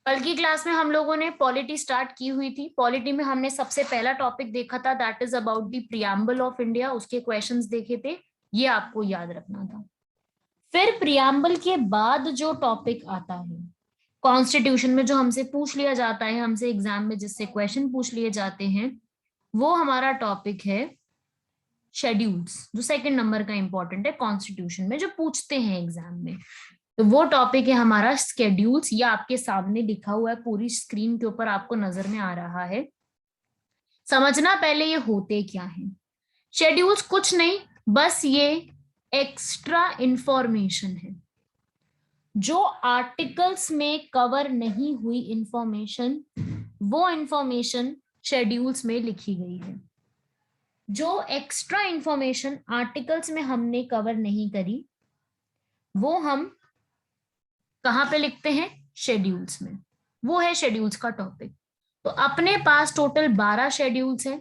कल की क्लास में हम लोगों ने पॉलिटी स्टार्ट की हुई थी। पॉलिटी में हमने सबसे पहला टॉपिक देखा था, that is about the preamble of India. उसके क्वेश्चंस देखे थे, ये आपको याद रखना था। फिर प्रियम्बल के बाद जो टॉपिक आता है कॉन्स्टिट्यूशन में, जो हमसे पूछ लिया जाता है, हमसे एग्जाम में जिससे क्वेश्चन पूछ लिए जाते हैं, वो हमारा टॉपिक है शेड्यूल्स, जो सेकंड नंबर का इंपॉर्टेंट है कॉन्स्टिट्यूशन में, जो पूछते हैं एग्जाम में। तो वो टॉपिक है हमारा स्केड्यूल्स। ये आपके सामने लिखा हुआ है, पूरी स्क्रीन के ऊपर आपको नजर में आ रहा है। समझना पहले ये होते क्या है। शेड्यूल्स कुछ नहीं, बस ये एक्स्ट्रा इंफॉर्मेशन है, जो आर्टिकल्स में कवर नहीं हुई इंफॉर्मेशन, वो इंफॉर्मेशन शेड्यूल्स में लिखी गई है। जो एक्स्ट्रा इंफॉर्मेशन आर्टिकल्स में हमने कवर नहीं करी, वो हम कहाँ पे लिखते हैं? शेड्यूल्स में। वो है शेड्यूल्स का टॉपिक। तो अपने पास टोटल 12 शेड्यूल्स हैं।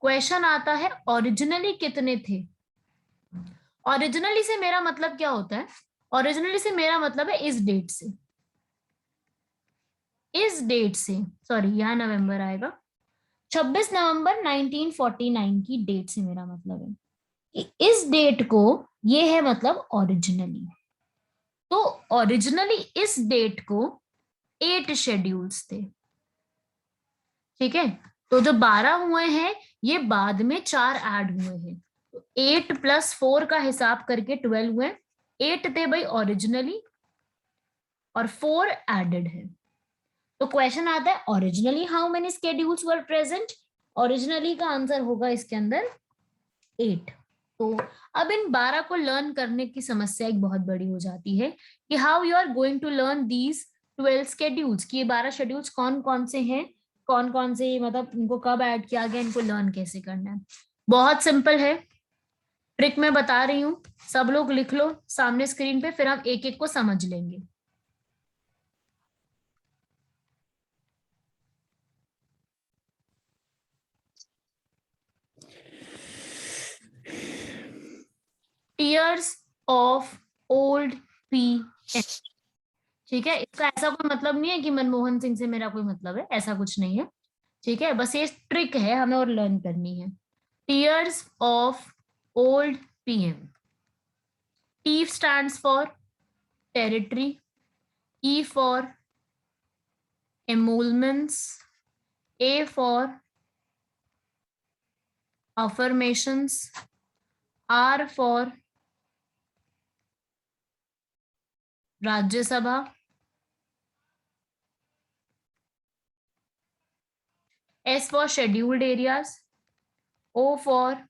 क्वेश्चन आता है ओरिजिनली कितने थे। ओरिजिनली से मेरा मतलब क्या होता है? ओरिजिनली से मेरा मतलब है इस डेट से, इस डेट से, सॉरी यहाँ नवंबर आएगा, 26 नवंबर 1949 की डेट से मेरा मतलब है कि इस डेट को, ये है मतलब ओरिजिनली। तो ओरिजिनली इस डेट को 8 शेड्यूल्स थे, ठीक है। तो जो 12 हुए हैं, ये बाद में 4 ऐड हुए हैं, तो 8 + 4 का हिसाब करके 12 हुए। 8 थे भाई ओरिजिनली, और 4 एडेड है। तो क्वेश्चन आता है originally how many schedules were present. Originally का आंसर होगा इसके अंदर 8। तो अब इन 12 को लर्न करने की समस्या एक बहुत बड़ी हो जाती है कि how you are going to learn these 12 schedules, कि ये 12 शेड्यूल्स कौन कौन से हैं, कौन कौन से, मतलब इनको कब ऐड किया गया, इनको लर्न कैसे करना है। बहुत सिंपल है, ट्रिक मैं बता रही हूँ, सब लोग लिख लो सामने स्क्रीन पे, फिर हम एक एक को समझ लेंगे। टीयर्स ऑफ ओल्ड पीएम, ठीक है। इसका ऐसा कोई मतलब नहीं है कि मनमोहन सिंह से मेरा कोई मतलब है, ऐसा कुछ नहीं है, ठीक है। बस ये ट्रिक है, हमें और लर्न करनी है। Tears of old PM. T stands for territory, E for emoluments, A for affirmations, R for राज्य सभा, S for scheduled areas, O for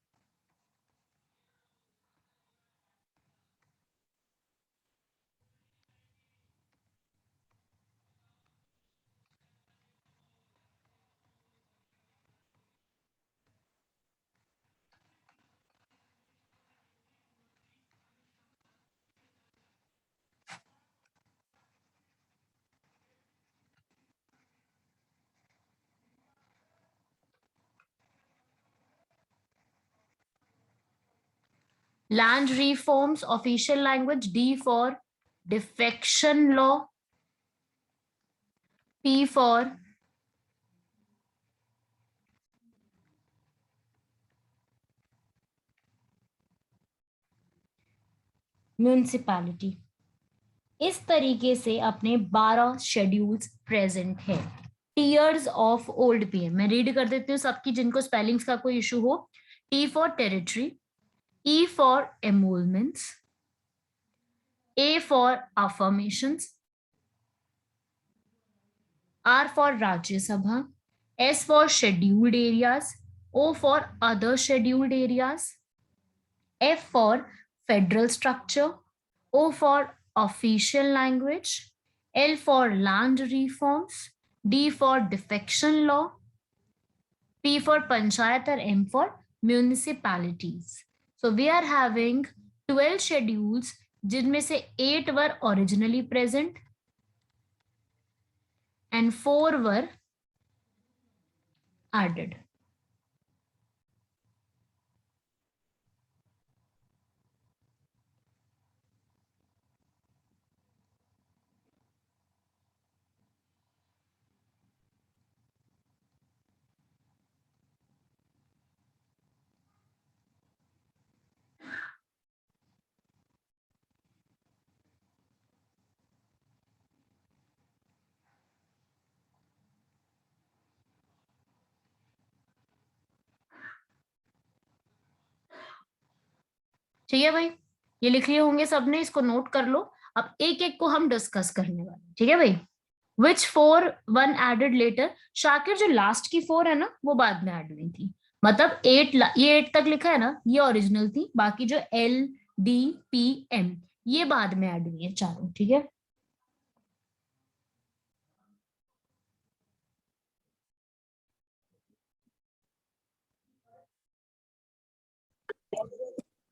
land reforms, official language, D for defection law, P for municipality. इस तरीके से अपने 12 schedules present है। Tears of old PM मैं read कर देती हूँ सबकी, जिनको स्पेलिंग्स का कोई इशू हो। T for territory, E for emoluments, A for affirmations, R for Rajya Sabha, S for scheduled areas, O for other scheduled areas, F for federal structure, O for official language, L for land reforms, D for defection law, P for panchayat, or M for municipalities. So we are having 12 schedules, जिनमें से 8 were originally present and 4 were added. ठीक है भाई, ये लिख लिए होंगे सबने, इसको नोट कर लो। अब एक एक को हम डिस्कस करने वाले, ठीक है भाई। Which four one added later, Shakir जो लास्ट की फोर है ना वो बाद में ऐड हुई थी। मतलब एट, ये एट तक लिखा है ना, ये ओरिजिनल थी, बाकी जो एल डी पी एम ये बाद में ऐड हुई है चारों, ठीक है।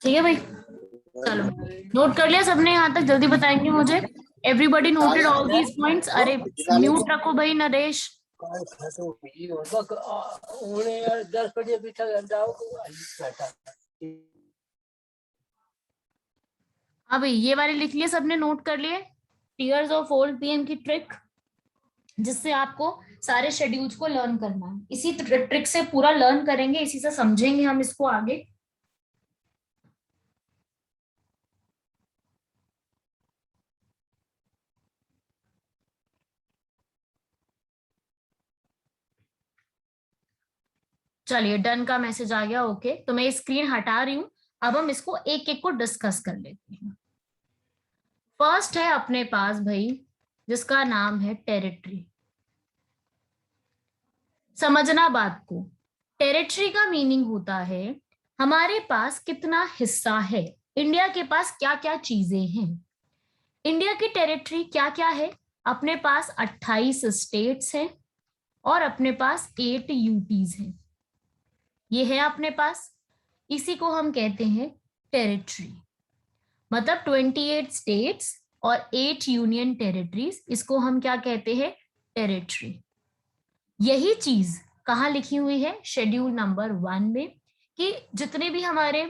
ठीक है भाई, चलो नोट कर लिया सबने यहाँ तक, जल्दी बताएंगे मुझे। Everybody noted all these points. अरे म्यूट रखो भाई नरेश। हाँ भाई, ये वाले लिख लिए सबने, नोट कर लिए। टीयर्स ऑफ ओल्ड पीएम की ट्रिक, जिससे आपको सारे शेड्यूल्स को लर्न करना है, इसी ट्रिक से पूरा लर्न करेंगे, इसी से समझेंगे हम इसको आगे। चलिए डन का मैसेज आ गया, ओके। तो मैं स्क्रीन हटा रही हूँ, अब हम इसको एक एक को डिस्कस कर लेते हैं। फर्स्ट है अपने पास भाई, जिसका नाम है टेरिटरी। समझना बात को, टेरिटरी का मीनिंग होता है हमारे पास कितना हिस्सा है, इंडिया के पास क्या क्या चीजें हैं। इंडिया की टेरिटरी क्या क्या है, अपने पास 28 स्टेट्स हैं और अपने पास 8 यूटीज हैं, ये है अपने पास। इसी को हम कहते हैं टेरिटरी। मतलब 28 स्टेट्स और 8 यूनियन टेरिटरीज, इसको हम क्या कहते हैं, टेरिटरी। यही चीज कहाँ लिखी हुई है, शेड्यूल नंबर 1 में, कि जितने भी हमारे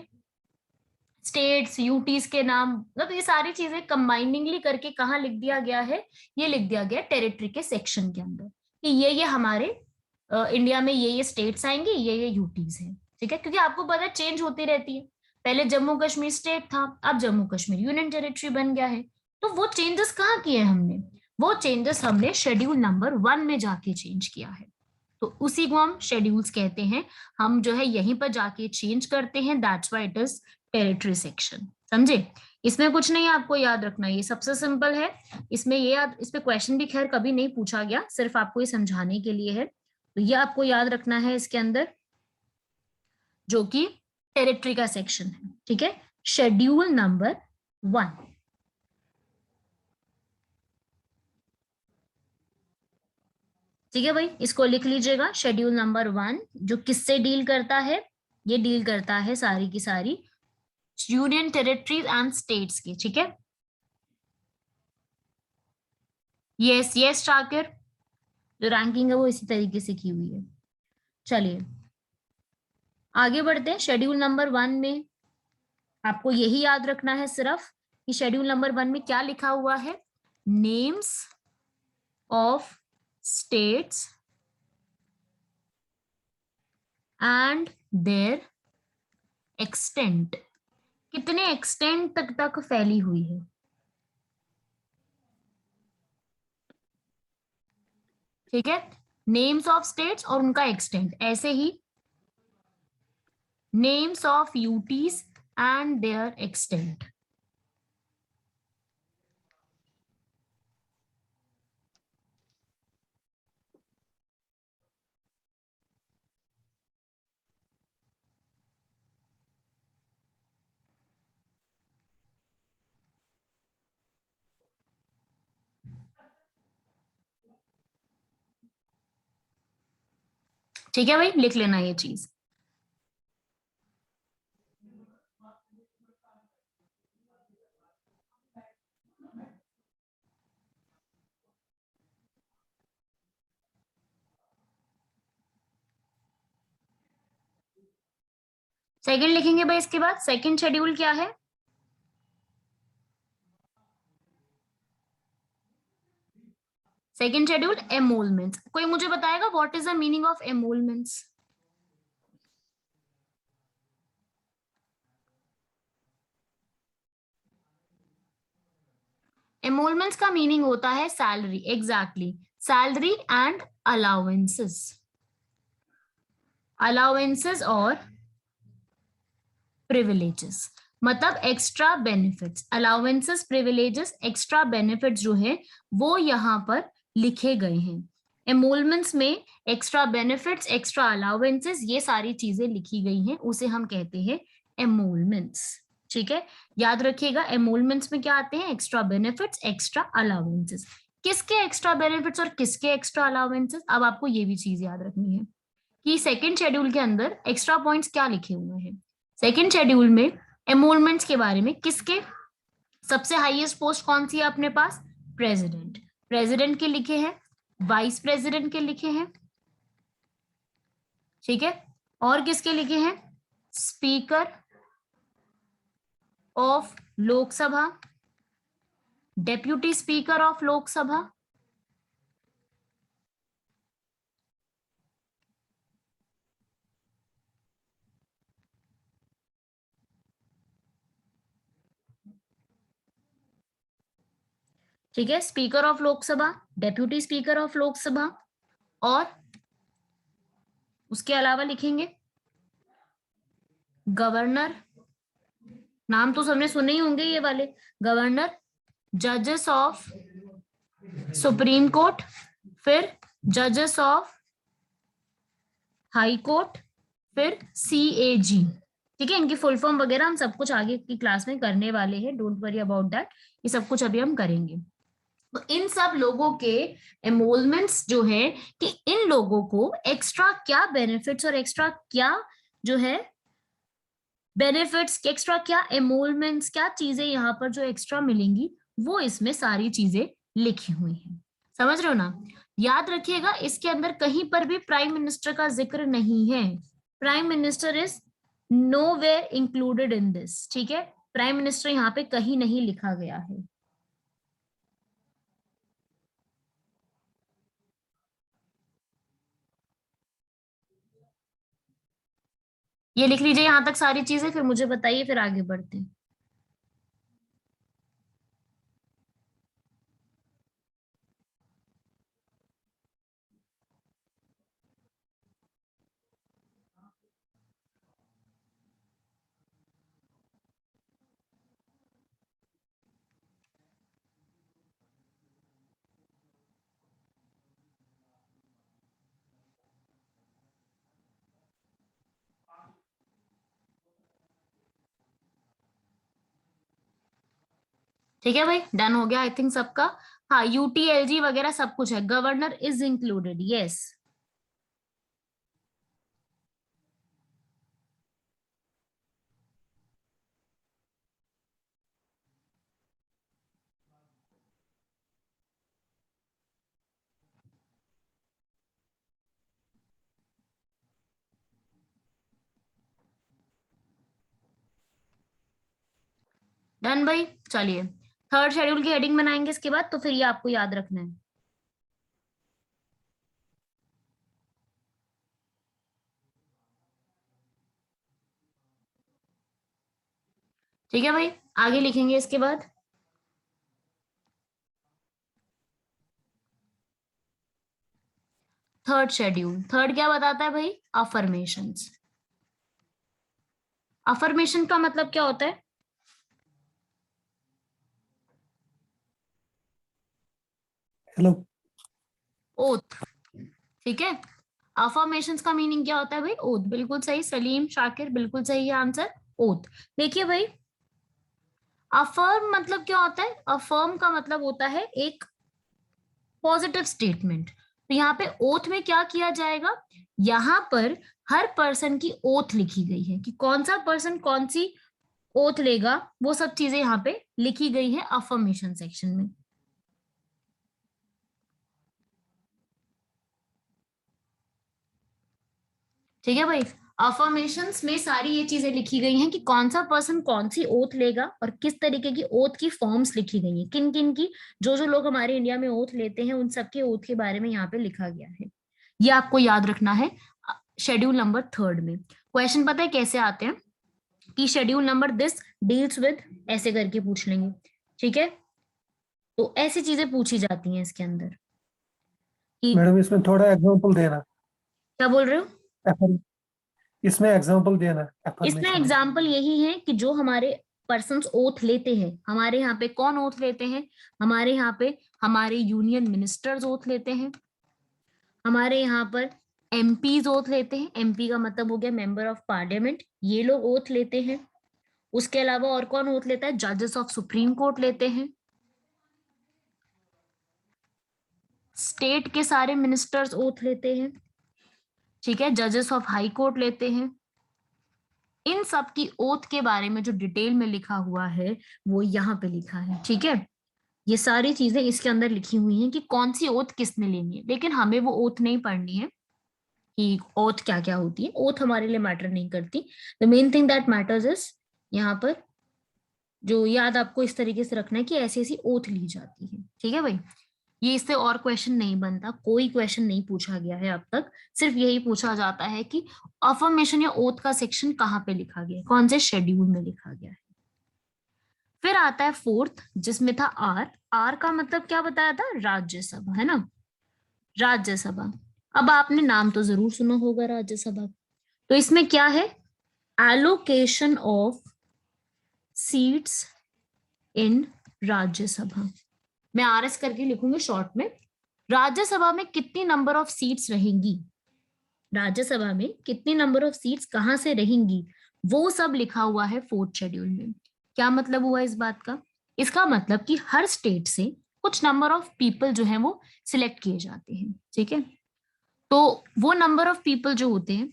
स्टेट्स यूटीज के नाम, मतलब ये सारी चीजें कंबाइनिंगली करके कहाँ लिख दिया गया है, ये लिख दिया गया टेरिटरी के सेक्शन के अंदर, कि ये हमारे इंडिया में ये स्टेट्स आएंगे, ये यूटीज हैं, ठीक है। क्योंकि आपको पता है चेंज होती रहती है, पहले जम्मू कश्मीर स्टेट था, अब जम्मू कश्मीर यूनियन टेरिटरी बन गया है। तो वो चेंजेस कहाँ किए हमने, वो चेंजेस हमने शेड्यूल नंबर 1 में जाके चेंज किया है, तो उसी को हम शेड्यूल्स कहते हैं। हम जो है यहीं पर जाके चेंज करते हैं, that's why it is territory section, समझे। इसमें कुछ नहीं आपको याद रखना, ये सबसे सिंपल है। इसमें ये याद, इस पे क्वेश्चन भी खैर कभी नहीं पूछा गया, सिर्फ आपको ये समझाने के लिए है, तो ये आपको याद रखना है इसके अंदर, जो कि टेरिटरी का सेक्शन है, ठीक है। शेड्यूल नंबर 1, ठीक है भाई, इसको लिख लीजिएगा। शेड्यूल नंबर 1 जो किससे डील करता है, ये डील करता है सारी की सारी यूनियन टेरिटरीज एंड स्टेट्स की, ठीक है। यस यस शाकिर, जो रैंकिंग है वो इसी तरीके से की हुई है। चलिए आगे बढ़ते हैं। शेड्यूल नंबर 1 में आपको यही याद रखना है सिर्फ, कि शेड्यूल नंबर 1 में क्या लिखा हुआ है, names of states and their extent, कितने एक्सटेंट तक फैली हुई है, ठीक है। नेम्स ऑफ स्टेट्स और उनका एक्सटेंट, ऐसे ही names of UTs and their extent. ठीक है भाई, लिख लेना ये चीज। सेकंड लिखेंगे भाई, इसके बाद सेकंड शेड्यूल क्या है, सेकंड शेड्यूल एमोलमेंट्स। कोई मुझे बताएगा what is the meaning of emoluments. Emoluments का मीनिंग होता है salary, exactly, salary and allowances, allowances और प्रिविलेजेस। मतलब extra benefits, allowances, privileges, extra benefits जो है वो यहाँ पर लिखे गए हैं। एमोलमेंट्स में एक्स्ट्रा बेनिफिट्स, एक्स्ट्रा अलाउंसेस, ये सारी चीजें लिखी गई हैं, उसे हम कहते हैं एमोलमेंट्स। ठीक है, याद रखिएगा एमोलमेंट्स में क्या आते हैं, एक्स्ट्रा बेनिफिट्स, एक्स्ट्रा अलाउंसेस। किसके एक्स्ट्रा बेनिफिट्स और किसके एक्स्ट्रा अलाउंसेस, अब आपको ये भी चीज याद रखनी है कि सेकंड शेड्यूल के अंदर एक्स्ट्रा पॉइंट्स क्या लिखे हुए हैं। सेकंड शेड्यूल में एमोलमेंट्स के बारे में, किसके सबसे हाईएस्ट पोस्ट कौन सी है अपने पास, प्रेसिडेंट, प्रेसिडेंट के लिखे हैं, वाइस प्रेसिडेंट के लिखे हैं, ठीक है, और किसके लिखे हैं, speaker of Lok Sabha, deputy speaker of Lok Sabha, ठीक है, speaker of Lok Sabha, deputy speaker of Lok Sabha, और उसके अलावा लिखेंगे गवर्नर, नाम तो सबने सुने ही होंगे ये वाले, गवर्नर, जजेस ऑफ सुप्रीम कोर्ट, फिर जजेस ऑफ हाई कोर्ट, फिर CAG। ठीक है, इनकी फुल फॉर्म वगैरह हम सब कुछ आगे की क्लास में करने वाले हैं, डोंट वरी अबाउट दैट, ये सब कुछ अभी हम करेंगे। तो इन सब लोगों के एमोलमेंट्स जो है कि इन लोगों को एक्स्ट्रा क्या बेनिफिट्स और एक्स्ट्रा क्या जो है बेनिफिट्स, एक्स्ट्रा क्या एमोलमेंट्स, क्या चीजें यहाँ पर जो एक्स्ट्रा मिलेंगी, वो इसमें सारी चीजें लिखी हुई हैं। समझ रहे हो ना, याद रखिएगा इसके अंदर कहीं पर भी प्राइम मिनिस्टर का जिक्र नहीं है, prime minister is nowhere included in this. ठीक है, प्राइम मिनिस्टर यहाँ पे कहीं नहीं लिखा गया है। ये लिख लीजिए यहां तक सारी चीजें, फिर मुझे बताइए, फिर आगे बढ़ते हैं। ठीक है भाई, डन हो गया आई थिंक सबका। हाँ, UTLG वगैरह सब कुछ है, governor is included, yes. Done भाई, चलिए थर्ड शेड्यूल की हेडिंग बनाएंगे इसके बाद, तो फिर ये आपको याद रखना है। ठीक है भाई, आगे लिखेंगे इसके बाद। थर्ड शेड्यूल, थर्ड क्या बताता है भाई, अफर्मेशंस। अफर्मेशन का मतलब क्या होता है, हेलो, ओथ। ठीक है, अफर्मेशंस का मीनिंग क्या होता है भाई, ओथ। बिल्कुल सही सलीम, शाकिर बिल्कुल सही है आंसर, ओथ। देखिए भाई, अफर्म मतलब क्या होता है, अफर्म का मतलब होता है एक पॉजिटिव स्टेटमेंट। तो यहाँ पे ओथ में क्या किया जाएगा, यहाँ पर हर पर्सन की ओथ लिखी गई है कि कौन सा पर्सन कौन सी ओथ लेगा, वो सब चीजें यहाँ पे लिखी गई है अफर्मेशन सेक्शन में। ठीक है भाई, अफर्मेशंस में सारी ये चीजें लिखी गई हैं कि कौन सा पर्सन कौन सी ओथ लेगा और किस तरीके की ओथ की फॉर्म्स लिखी गई हैं, किन किन की, जो जो लोग हमारे इंडिया में ओथ लेते हैं उन सबके ओथ के बारे में यहाँ पे लिखा गया है। ये आपको याद रखना है शेड्यूल नंबर थर्ड में। क्वेश्चन पता है कैसे आते हैं कि schedule number this deals with, ऐसे करके पूछ लेंगे। ठीक है, तो ऐसी चीजें पूछी जाती हैं इसके अंदर कि मैडम इसमें थोड़ा एग्जांपल देना। क्या बोल रहे हो, एफर, इसमें एग्जांपल देना है, इसमें affirmation। एग्जाम्पल यही है कि जो हमारे पर्सन्स ओथ लेते हैं, हमारे यहाँ पे कौन ओथ लेते हैं, हमारे यहाँ पे हमारे यूनियन मिनिस्टर्स ओथ लेते हैं, हमारे यहाँ पर एमपीज ओथ लेते हैं, एमपी का मतलब हो गया मेंबर ऑफ पार्लियामेंट, ये लोग ओथ लेते हैं। उसके अलावा और कौन ओथ लेता है, जजेस ऑफ सुप्रीम कोर्ट लेते हैं, स्टेट के सारे मिनिस्टर्स ओथ लेते हैं, ठीक है, जजेस ऑफ हाई कोर्ट लेते हैं। इन सब की ओथ के बारे में जो डिटेल में लिखा हुआ है वो यहाँ पे लिखा है, ठीक है। ये सारी चीजें इसके अंदर लिखी हुई हैं कि कौन सी ओथ किसने लेनी है, लेकिन हमें वो ओथ नहीं पढ़नी है कि ओथ क्या क्या होती है, ओथ हमारे लिए मैटर नहीं करती। The main thing that matters is यहाँ पर जो याद आपको इस तरीके से रखना है कि ऐसी ऐसी ओथ ली जाती है, ठीक है भाई। ये इससे और क्वेश्चन नहीं बनता, कोई क्वेश्चन नहीं पूछा गया है अब तक, सिर्फ यही पूछा जाता है कि अफर्मेशन या ओथ का सेक्शन कहाँ पे लिखा गया है, कौन से शेड्यूल में लिखा गया है। फिर आता है फोर्थ, जिसमें था आर। आर का मतलब क्या बताया था, राज्यसभा, है ना, राज्यसभा। अब आपने नाम तो जरूर सुना होगा राज्यसभा। तो इसमें क्या है, allocation of seats in Rajya Sabha. मैं आरएस करके लिखूंगी शॉर्ट में। राज्यसभा में कितनी नंबर ऑफ सीट्स रहेंगी, राज्यसभा में कितनी नंबर ऑफ सीट्स कहां से रहेंगी, वो सब लिखा हुआ है फोर्थ शेड्यूल में। क्या मतलब हुआ इस बात का, इसका मतलब कि हर स्टेट से कुछ नंबर ऑफ पीपल जो है वो सिलेक्ट किए जाते हैं, ठीक है। तो वो नंबर ऑफ पीपल जो होते हैं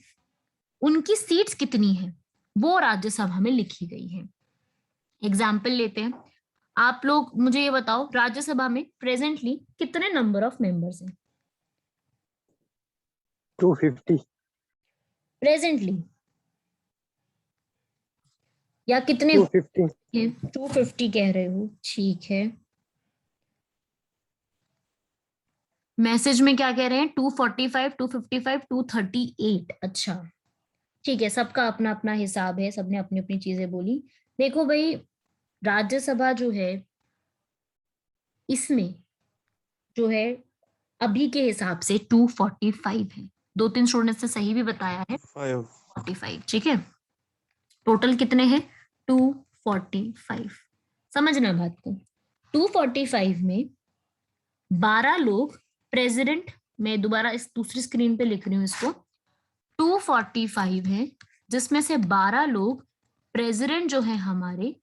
उनकी सीट्स कितनी है वो राज्यसभा में लिखी गई है। एग्जाम्पल लेते हैं, आप लोग मुझे ये बताओ राज्यसभा में प्रेजेंटली कितने नंबर ऑफ मेंबर्स हैं 250। प्रेजेंटली, या कितने 250। 250 कह रहे हो, ठीक है। मैसेज में क्या कह रहे हैं, 245, 255, 238। अच्छा ठीक है, सबका अपना अपना हिसाब है, सबने अपनी अपनी चीजें बोली। देखो भाई, राज्यसभा जो है इसमें जो है अभी के हिसाब से 245 है। 2-3 स्टूडेंट्स ने सही भी बताया है 45, ठीक है। टोटल कितने हैं 245। समझना बात को, 245 में 12 लोग प्रेसिडेंट, मैं दोबारा इस दूसरी स्क्रीन पे लिख रही हूँ इसको, 245 है जिसमें से 12 लोग प्रेसिडेंट जो है हमारे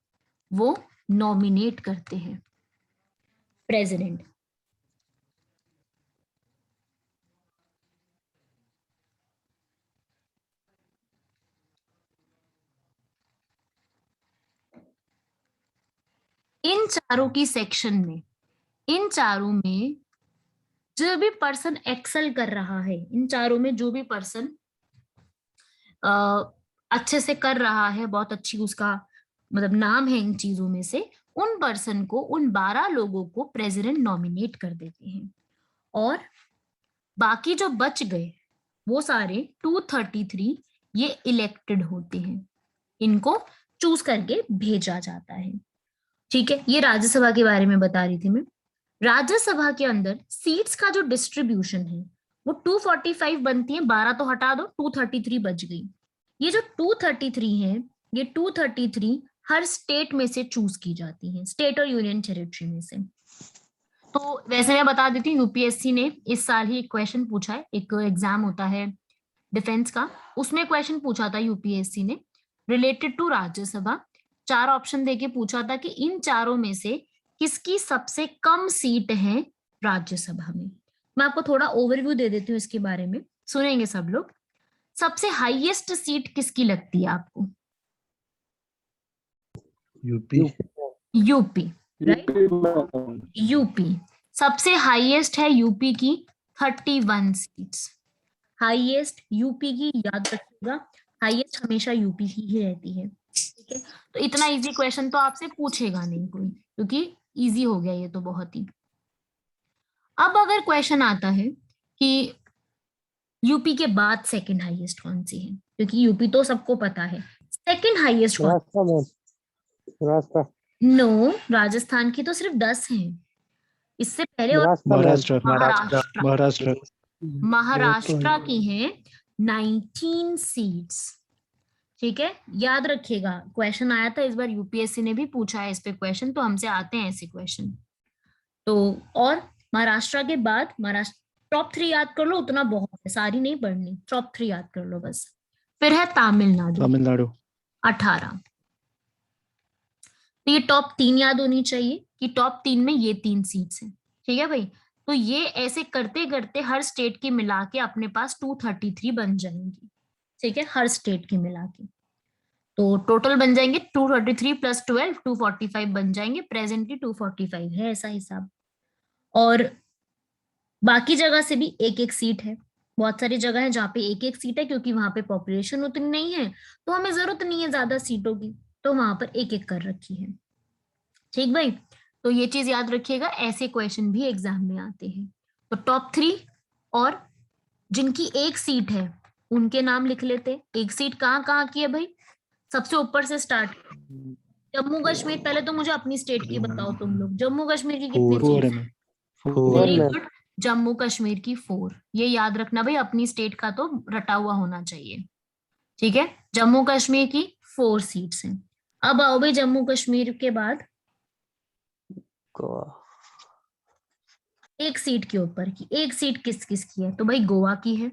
वो नॉमिनेट करते हैं प्रेसिडेंट। इन चारों की सेक्शन में, इन चारों में जो भी पर्सन एक्सेल कर रहा है, इन चारों में जो भी पर्सन अच्छे से कर रहा है, बहुत अच्छी उसका मतलब नाम है इन चीजों में से, उन पर्सन को, उन 12 लोगों को प्रेसिडेंट नॉमिनेट कर देते हैं। और बाकी जो बच गए वो सारे 233 ये इलेक्टेड होते हैं, इनको चूज करके भेजा जाता है, ठीक है। ये राज्यसभा के बारे में बता रही थी मैं। राज्यसभा के अंदर सीट्स का जो डिस्ट्रीब्यूशन है वो 245 बनती है, 12 तो हटा दो, 233 बच गई। ये जो 233 है, ये 233 हर स्टेट में से चूज की जाती है, स्टेट और यूनियन टेरिटरी में से। तो वैसे मैं बता देती हूँ, यूपीएससी ने इस साल ही एक क्वेश्चन पूछा है, एक एग्जाम होता है डिफेंस का, उसमें क्वेश्चन पूछा था यूपीएससी ने रिलेटेड टू राज्यसभा। 4 ऑप्शन देके पूछा था कि इन चारों में से किसकी सबसे कम सीट है राज्यसभा में। मैं आपको थोड़ा ओवरव्यू दे देती हूँ इसके बारे में, सुनेंगे सब लोग। सबसे हाईएस्ट सीट किसकी लगती है आपको, यूपी। यूपी, राइट, यूपी सबसे हाईएस्ट है, यूपी की 31 सीट्स हाईएस्ट यूपी की, याद रखिएगा हाईएस्ट हमेशा यूपी की ही रहती है, ठीक है। तो इतना इजी क्वेश्चन तो आपसे पूछेगा नहीं कोई, क्योंकि इजी हो गया ये तो बहुत ही। अब अगर क्वेश्चन आता है कि यूपी के बाद सेकंड हाईएस्ट कौन सी है, क्योंकि यूपी तो सबको पता है, सेकंड हाईएस्ट कौन, नो राजस्थान की तो सिर्फ 10 हैं, इससे पहले और महाराष्ट्र। महाराष्ट्र महाराष्ट्र। महाराष्ट्र की हैं 19 सीट्स, ठीक है, याद रखिएगा, क्वेश्चन आया था इस बार, यूपीएससी ने भी पूछा है इस पे क्वेश्चन, तो हमसे आते हैं ऐसे क्वेश्चन। तो और महाराष्ट्र के बाद, महाराष्ट्र टॉप 3 याद कर लो, उतना बहुत है, सारी नहीं पढ़नी, टॉप 3 याद कर लो बस। फिर है तमिलनाडु, तमिलनाडु 18। तो ये टॉप 3 याद होनी चाहिए कि टॉप 3 में ये 3 सीट्स हैं। ठीक है भाई, तो ये ऐसे करते करते हर स्टेट की मिला के अपने पास 233 बन जाएंगी। ठीक है, हर स्टेट की मिला के तो टोटल बन जाएंगे 233 प्लस 12, 245 बन जाएंगे। प्रेजेंटली 245 है ऐसा हिसाब। और बाकी जगह से भी एक एक सीट है। बहुत सारी जगह है जहाँ पे एक एक सीट है, क्योंकि वहां पे पॉपुलेशन उतनी नहीं है, तो हमें जरूरत नहीं है ज्यादा सीटों की, तो वहां पर एक एक कर रखी है। ठीक भाई, तो ये चीज याद रखिएगा, ऐसे क्वेश्चन भी एग्जाम में आते हैं। तो टॉप 3 और जिनकी एक सीट है उनके नाम लिख लेते। एक सीट कहाँ कहाँ की है भाई, सबसे ऊपर से स्टार्ट। जम्मू कश्मीर, पहले तो मुझे अपनी स्टेट की बताओ तुम लोग, जम्मू कश्मीर की कितनी फोर सीट है है? Ma'am, very four. Good, Jammu Kashmir की 4। ये याद रखना भाई, अपनी स्टेट का तो रटा हुआ होना चाहिए। ठीक है, जम्मू कश्मीर की 4 सीट्स हैं। अब आओ भाई जम्मू कश्मीर के बाद गोवा एक सीट के ऊपर की, एक सीट किस किस की है? तो भाई गोवा की है,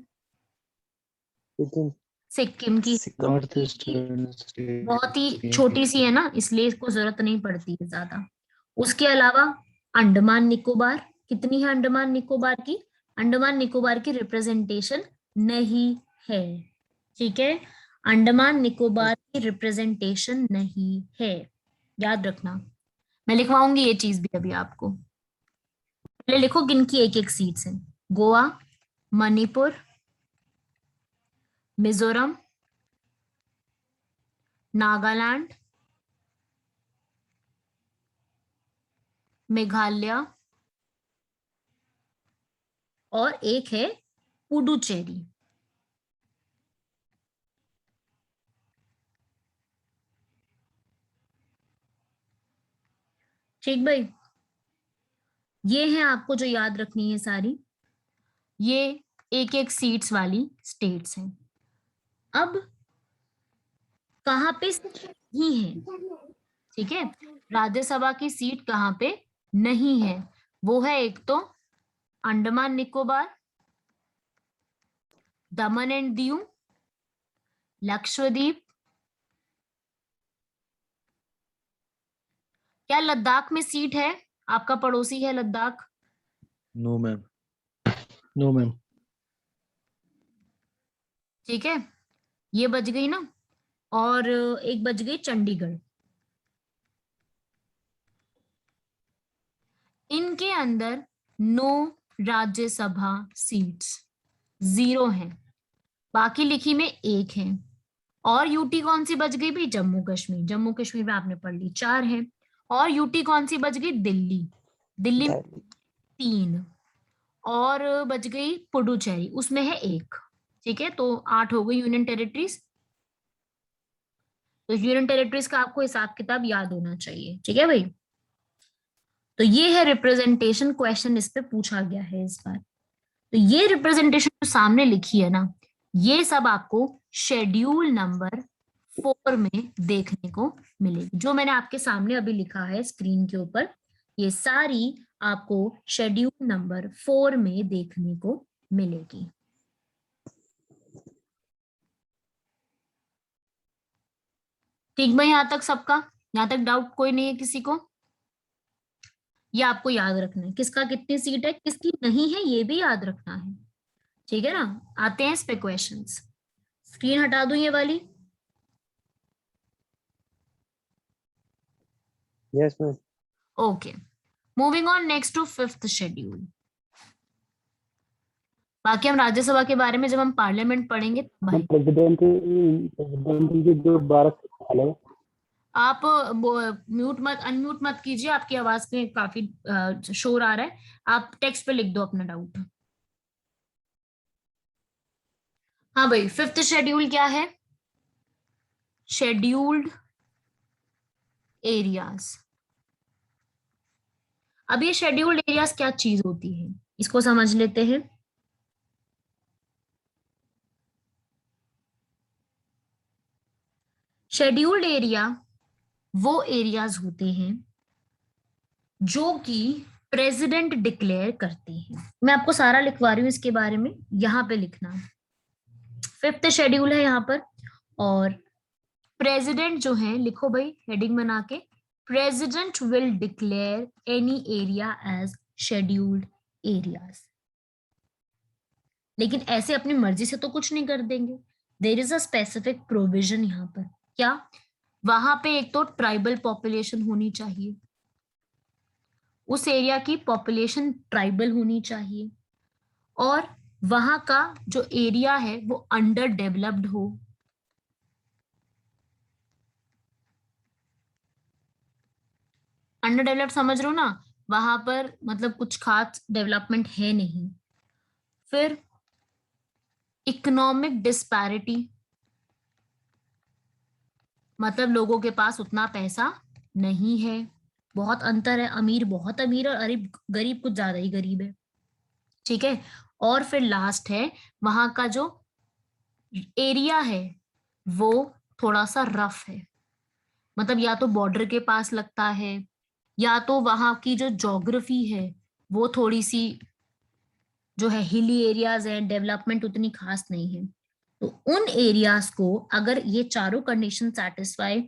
सिक्किम की, नॉर्थ की ईस्टर्न बहुत ही स्टेट छोटी सी है ना, इसलिए इसको जरूरत नहीं पड़ती है ज्यादा। उसके अलावा अंडमान निकोबार, कितनी है अंडमान निकोबार की? अंडमान निकोबार की रिप्रेजेंटेशन नहीं है। ठीक है, अंडमान निकोबार की रिप्रेजेंटेशन नहीं है, याद रखना। मैं लिखवाऊंगी ये चीज भी अभी आपको। पहले लिखो किनकी एक एक सीट्स हैं। गोवा, मणिपुर, मिजोरम, नागालैंड, मेघालय, और एक है पुडुचेरी। ठीक भाई, ये है आपको जो याद रखनी है सारी, ये एक एक सीट्स वाली स्टेट्स हैं। अब कहाँ पे नहीं है? ठीक है, राज्यसभा की सीट कहाँ पे नहीं है? वो है एक तो अंडमान निकोबार, दमन एंड दीव, लक्षद्वीप, क्या लद्दाख में सीट है? आपका पड़ोसी है Ladakh. No ma'am, no ma'am. ठीक है, ये बच गई ना, और एक बच गई चंडीगढ़। इनके अंदर 9 राज्यसभा सीट्स, 0 है, बाकी लिखी में एक है। और यूटी कौन सी बच गई भाई? जम्मू कश्मीर, जम्मू कश्मीर में आपने पढ़ ली 4 है। और यूटी कौन सी बच गई? दिल्ली, दिल्ली में 3। और बच गई पुडुचेरी, उसमें है 1। ठीक है, तो 8 हो गई यूनियन टेरिटरीज। तो यूनियन टेरिटरीज का आपको हिसाब किताब याद होना चाहिए। ठीक है भाई, तो ये है रिप्रेजेंटेशन, क्वेश्चन इस पे पूछा गया है इस बार। तो ये रिप्रेजेंटेशन जो सामने लिखी है ना, ये सब आपको शेड्यूल नंबर 4 में देखने को मिलेगी। जो मैंने आपके सामने अभी लिखा है स्क्रीन के ऊपर, ये सारी आपको शेड्यूल नंबर 4 में देखने को मिलेगी। ठीक भाई, यहां तक सबका, यहां तक डाउट कोई नहीं है किसी को? ये आपको याद रखना है, किसका कितनी सीट है, किसकी नहीं है, ये भी याद रखना है। ठीक है ना, आते हैं इस पे क्वेश्चंस। स्क्रीन हटा दूं ये वाली? Yes ma'am. Okay, moving on next to 5th schedule. बाकी हम राज्यसभा के बारे में जब हम पार्लियामेंट पढ़ेंगे तब भाई। प्रेसिडेंट की जो 12 साल है। आप म्यूट मत, अनम्यूट मत कीजिए, आपकी आवाज में काफी शोर आ रहा है। आप टेक्स्ट पे लिख दो अपना डाउट। हाँ भाई, 5th शेड्यूल क्या है? Scheduled areas. अब ये शेड्यूल्ड एरियाज क्या चीज होती है, इसको समझ लेते हैं। शेड्यूल्ड एरिया वो एरियाज होते हैं जो कि प्रेसिडेंट डिक्लेयर करते हैं। मैं आपको सारा लिखवा रही हूँ इसके बारे में, यहाँ पे लिखना है। 5th शेड्यूल है यहाँ पर, और प्रेसिडेंट जो है, लिखो भाई हेडिंग बना के, president will declare any area as scheduled areas. लेकिन ऐसे अपनी मर्जी से तो कुछ नहीं कर देंगे, there is a specific provision यहाँ पर। क्या? वहां पे एक तो ट्राइबल पॉपुलेशन होनी चाहिए, उस एरिया की पॉपुलेशन ट्राइबल होनी चाहिए, और वहां का जो एरिया है वो अंडर डेवलप्ड हो। अंडर डेवलप्ड समझ रहे हो ना, वहां पर मतलब कुछ खास डेवलपमेंट है नहीं। फिर इकोनॉमिक डिस्पैरिटी, मतलब लोगों के पास उतना पैसा नहीं है, बहुत अंतर है, अमीर बहुत अमीर और गरीब कुछ ज्यादा ही गरीब है। ठीक है। और फिर लास्ट है, वहां का जो एरिया है वो थोड़ा सा रफ है, मतलब या तो बॉर्डर के पास लगता है, या तो वहां की जो ज्योग्राफी है वो थोड़ी सी जो है हिली एरियाज है, डेवलपमेंट उतनी खास नहीं है। तो उन एरियाज को अगर ये चारों कंडीशन सेटिस्फाई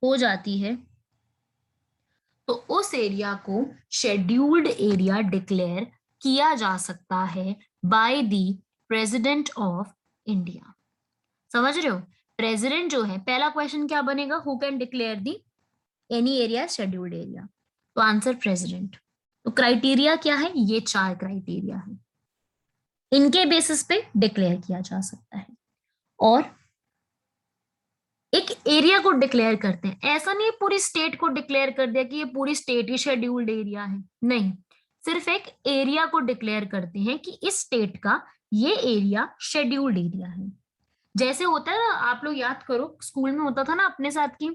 हो जाती है तो उस एरिया को शेड्यूल्ड एरिया डिक्लेयर किया जा सकता है by the president of India. समझ रहे हो? प्रेसिडेंट जो है, पहला क्वेश्चन क्या बनेगा, who can declare the any area scheduled area, तो आंसर प्रेसिडेंट। तो क्राइटेरिया क्या है? ये 4 क्राइटेरिया है, इनके बेसिस पे डिक्लेयर किया जा सकता है। और एक एरिया को डिक्लेयर करते हैं, ऐसा नहीं पूरी स्टेट को डिक्लेयर कर दिया कि ये पूरी स्टेट ही शेड्यूल्ड एरिया है, नहीं, सिर्फ एक एरिया को डिक्लेयर करते हैं कि इस स्टेट का ये एरिया शेड्यूल्ड एरिया है। जैसे होता है ना, आप लोग याद करो स्कूल में होता था ना अपने साथ की,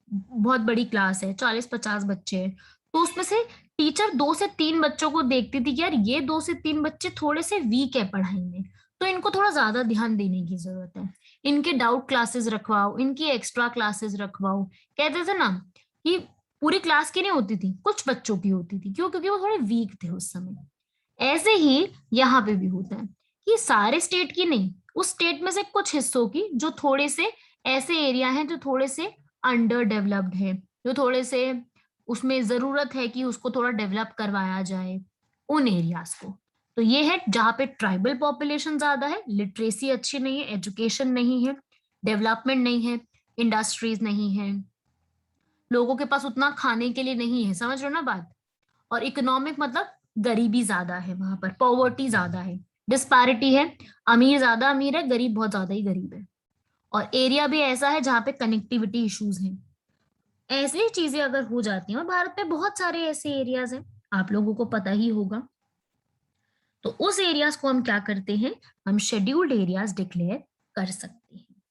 बहुत बड़ी क्लास है, 40-50 बच्चे हैं, तो उसमें से टीचर 2 से 3 बच्चों को देखती थी कि यार ये 2 से 3 बच्चे थोड़े से वीक है पढ़ाई में, तो इनको थोड़ा ज्यादा ध्यान देने की जरूरत है, इनके डाउट क्लासेस रखवाओ, इनकी एक्स्ट्रा क्लासेस रखवाओ। कहते थे ना कि पूरी क्लास की नहीं होती थी, कुछ बच्चों की होती थी, क्यों? क्योंकि वो थोड़े वीक थे उस समय। ऐसे ही यहाँ पे भी होता है कि सारे स्टेट की नहीं, उस स्टेट में से कुछ हिस्सों की जो थोड़े से ऐसे एरिया हैं जो थोड़े से अंडर डेवलप्ड है, जो थोड़े से उसमें जरूरत है कि उसको थोड़ा डेवलप करवाया जाए, उन एरियाज को। तो ये है जहां पे ट्राइबल पॉपुलेशन ज्यादा है, लिटरेसी अच्छी नहीं है, एजुकेशन नहीं है, डेवलपमेंट नहीं है, इंडस्ट्रीज नहीं है, लोगों के पास उतना खाने के लिए नहीं है, समझ रहे हो ना बात। और इकोनॉमिक मतलब गरीबी ज्यादा है, वहां पर पॉवर्टी ज्यादा है, डिस्पैरिटी है, अमीर ज्यादा अमीर है, गरीब बहुत ज्यादा ही गरीब है। और एरिया भी ऐसा है जहाँ पे कनेक्टिविटी इश्यूज हैं। ऐसी चीजें अगर हो जाती हैं, और भारत में बहुत सारे ऐसे एरियाज हैं, आप लोगों को पता ही होगा, तो उस एरियाज को हम क्या करते हैं, हम शेड्यूल्ड एरियाज डिक्लेयर कर सकते हैं।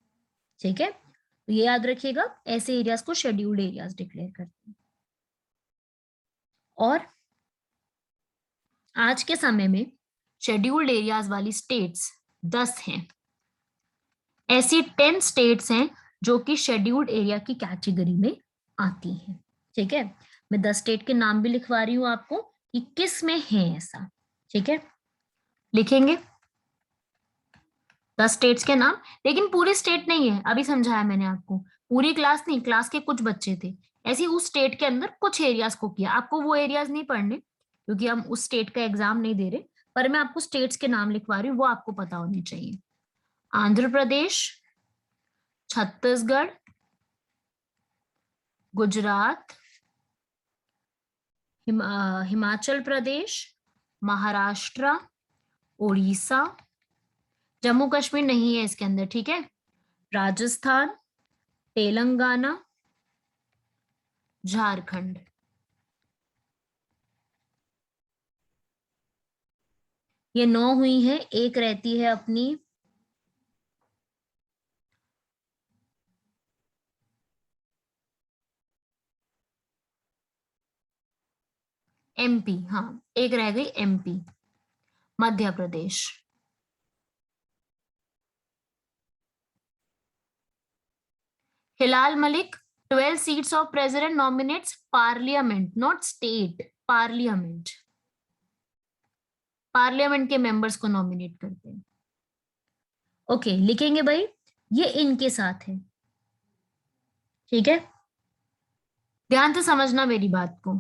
ठीक है, तो ये याद रखिएगा, ऐसे एरियाज को शेड्यूल्ड एरियाज डिक्लेयर करते हैं। और आज के समय में शेड्यूल्ड एरियाज वाली स्टेट्स 10 हैं। ऐसी 10 स्टेट्स हैं जो कि शेड्यूल्ड एरिया की कैटेगरी में आती हैं। ठीक है, मैं 10 स्टेट के नाम भी लिखवा रही हूं आपको कि किस में है ऐसा। ठीक है, लिखेंगे 10 स्टेट्स के नाम, लेकिन पूरी स्टेट नहीं है, अभी समझाया मैंने आपको, पूरी क्लास नहीं, क्लास के कुछ बच्चे थे, ऐसे उस स्टेट के अंदर कुछ एरियाज को किया। आपको वो एरियाज नहीं पढ़ने क्योंकि हम उस स्टेट का एग्जाम नहीं दे रहे, पर मैं आपको स्टेट्स के नाम लिखवा रही हूँ, वो आपको पता होने चाहिए। आंध्र प्रदेश, छत्तीसगढ़, गुजरात, हिमाचल प्रदेश, महाराष्ट्र, उड़ीसा, जम्मू कश्मीर नहीं है इसके अंदर, ठीक है, राजस्थान, तेलंगाना, झारखंड। ये 9 हुई है, एक रहती है अपनी एमपी, हाँ एक रह गई MP, Madhya Pradesh, Hilal Malik 12 seats of president nominates parliament, not state, parliament. Parliament के मेंबर्स को नॉमिनेट करते हैं। ओके, लिखेंगे भाई ये इनके साथ है, ठीक है। ध्यान से समझना मेरी बात को।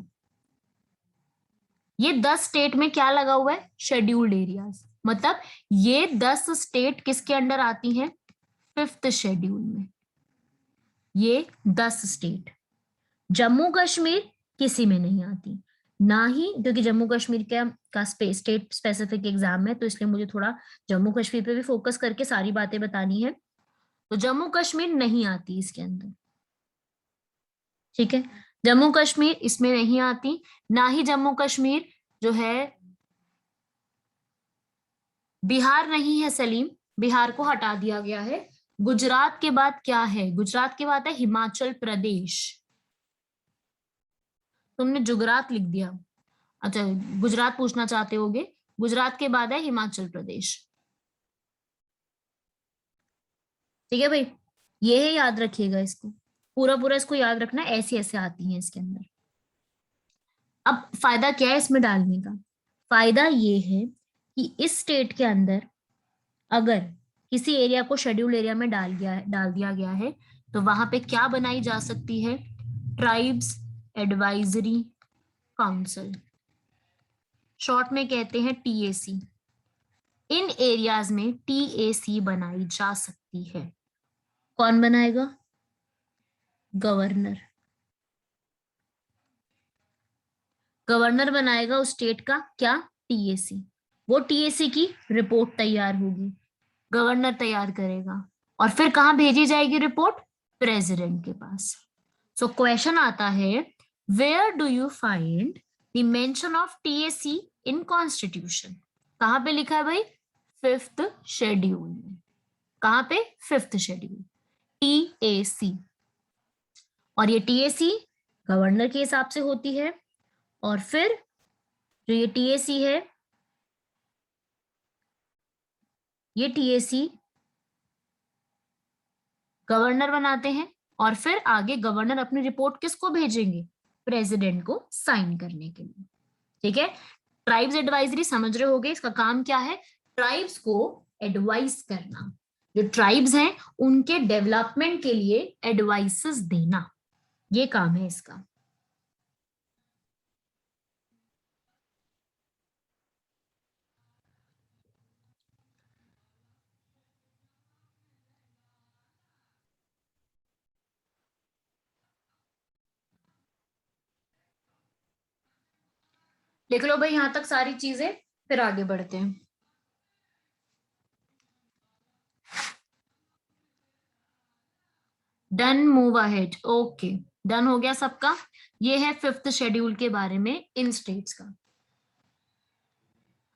ये 10 स्टेट में क्या लगा हुआ है? Scheduled areas. मतलब ये 10 स्टेट किसके अंडर आती हैं? 5th शेड्यूल में। ये 10 स्टेट। जम्मू कश्मीर किसी में नहीं आती, ना ही, क्योंकि जम्मू कश्मीर का स्टेट स्पेसिफिक एग्जाम है, तो इसलिए मुझे थोड़ा जम्मू कश्मीर पे भी फोकस करके सारी बातें बतानी है। तो जम्मू कश्मीर नहीं आती इसके अंदर, ठीक है। जम्मू कश्मीर इसमें नहीं आती, ना ही जम्मू कश्मीर जो है, बिहार नहीं है सलीम, बिहार को हटा दिया गया है। गुजरात के बाद क्या है? गुजरात के बाद है हिमाचल प्रदेश। तुमने गुजरात लिख दिया, अच्छा गुजरात पूछना चाहते होगे। गुजरात के बाद है हिमाचल प्रदेश, ठीक है भाई। ये है, याद रखिएगा इसको, पूरा पूरा इसको याद रखना, ऐसी ऐसे आती हैं इसके अंदर। अब फायदा क्या है इसमें डालने का? फायदा ये है कि इस स्टेट के अंदर अगर किसी एरिया को शेड्यूल एरिया में डाल दिया गया है, तो वहां पे क्या बनाई जा सकती है? ट्राइब्स एडवाइजरी काउंसिल, शॉर्ट में कहते हैं टीएसी। इन एरियाज में टीएसी बनाई जा सकती है। कौन बनाएगा? गवर्नर। गवर्नर बनाएगा उस स्टेट का क्या? टीएसी। वो टीएसी की रिपोर्ट तैयार होगी, गवर्नर तैयार करेगा, और फिर कहां भेजी जाएगी रिपोर्ट? प्रेसिडेंट के पास। सो क्वेश्चन आता है, where do you find the mention of TAC in constitution? कहां पे लिखा है भाई? 5th शेड्यूल में। कहां पे? 5th schedule, TAC. और ये टीएसी गवर्नर के हिसाब से होती है, और फिर जो ये टीएसी है, ये टीएसी गवर्नर बनाते हैं, और फिर आगे गवर्नर अपनी रिपोर्ट किसको भेजेंगे? प्रेसिडेंट को साइन करने के लिए, ठीक है। ट्राइब्स एडवाइजरी समझ रहे होगे, इसका काम क्या है? ट्राइब्स को एडवाइस करना, जो ट्राइब्स हैं उनके डेवलपमेंट के लिए एडवाइसेस देना, ये काम है इसका। लिख लो भाई यहां तक सारी चीजें, फिर आगे बढ़ते हैं। Done, move ahead. Okay, done हो गया सबका। ये है 5th शेड्यूल के बारे में इन स्टेट्स का।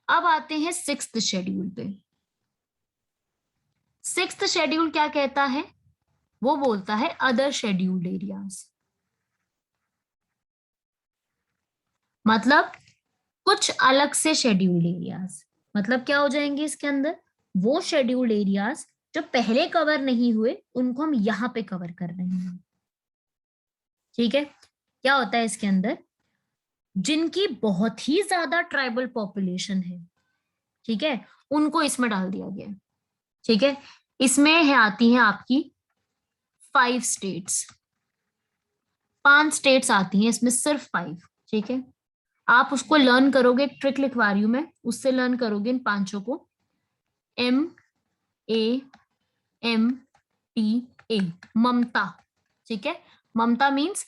अब आते हैं 6th शेड्यूल पे। 6th शेड्यूल क्या कहता है? वो बोलता है अदर शेड्यूल्ड एरियाज। मतलब कुछ अलग से शेड्यूल्ड एरियाज। मतलब क्या हो जाएंगे इसके अंदर? वो शेड्यूल्ड एरियाज जो पहले कवर नहीं हुए, उनको हम यहां पे कवर कर रहे हैं, ठीक है। क्या होता है इसके अंदर? जिनकी बहुत ही ज्यादा ट्राइबल पॉपुलेशन है, ठीक है, उनको इसमें डाल दिया गया, ठीक है। इसमें है, आती हैं आपकी 5 स्टेट्स, 5 स्टेट्स आती हैं इसमें, सिर्फ 5, ठीक है। आप उसको लर्न करोगे, एक ट्रिक लिखवा रही हूं मैं, उससे लर्न करोगे इन 5 को। MAMTA, ममता, ठीक है। ममता मीन्स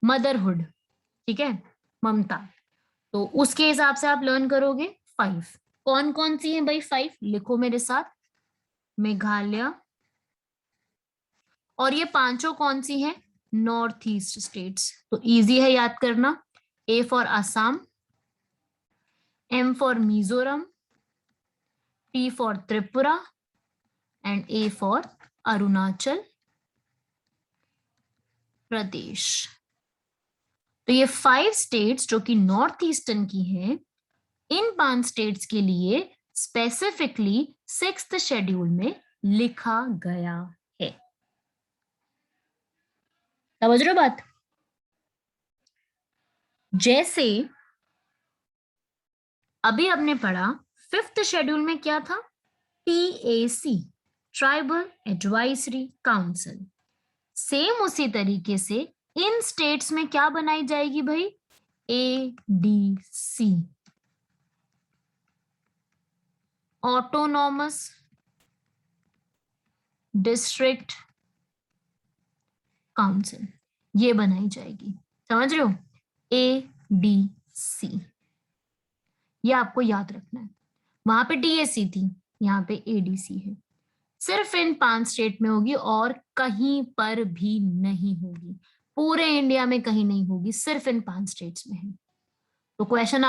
मदरहुड, ठीक है, ममता। तो उसके हिसाब से आप लर्न करोगे 5। कौन कौन सी है भाई 5? लिखो मेरे साथ। मेघालय, और ये 5 कौन सी हैं? North east states. तो इजी है याद करना। A for Assam, M for Mizoram, T for Tripura, and A for Arunachal Pradesh. तो ये 5 स्टेट्स जो कि नॉर्थ ईस्टर्न की हैं, इन 5 स्टेट्स के लिए स्पेसिफिकली 6th शेड्यूल में लिखा गया है। समझ रहे हो बात? जैसे अभी हमने पढ़ा 5th शेड्यूल में क्या था, TAC, tribal advisory council. Same उसी तरीके से इन स्टेट्स में क्या बनाई जाएगी भाई, ADC, ऑटोनॉमस डिस्ट्रिक्ट काउंसिल, ये बनाई जाएगी। समझ रहे हो, ADC, ये आपको याद रखना है। वहां पे TAC थी, यहाँ पे ADC है। सिर्फ इन 5 स्टेट में होगी और कहीं पर भी नहीं होगी, पूरे इंडिया में कहीं नहीं होगी, सिर्फ इन 5 स्टेट्स में है। तो क्वेश्चन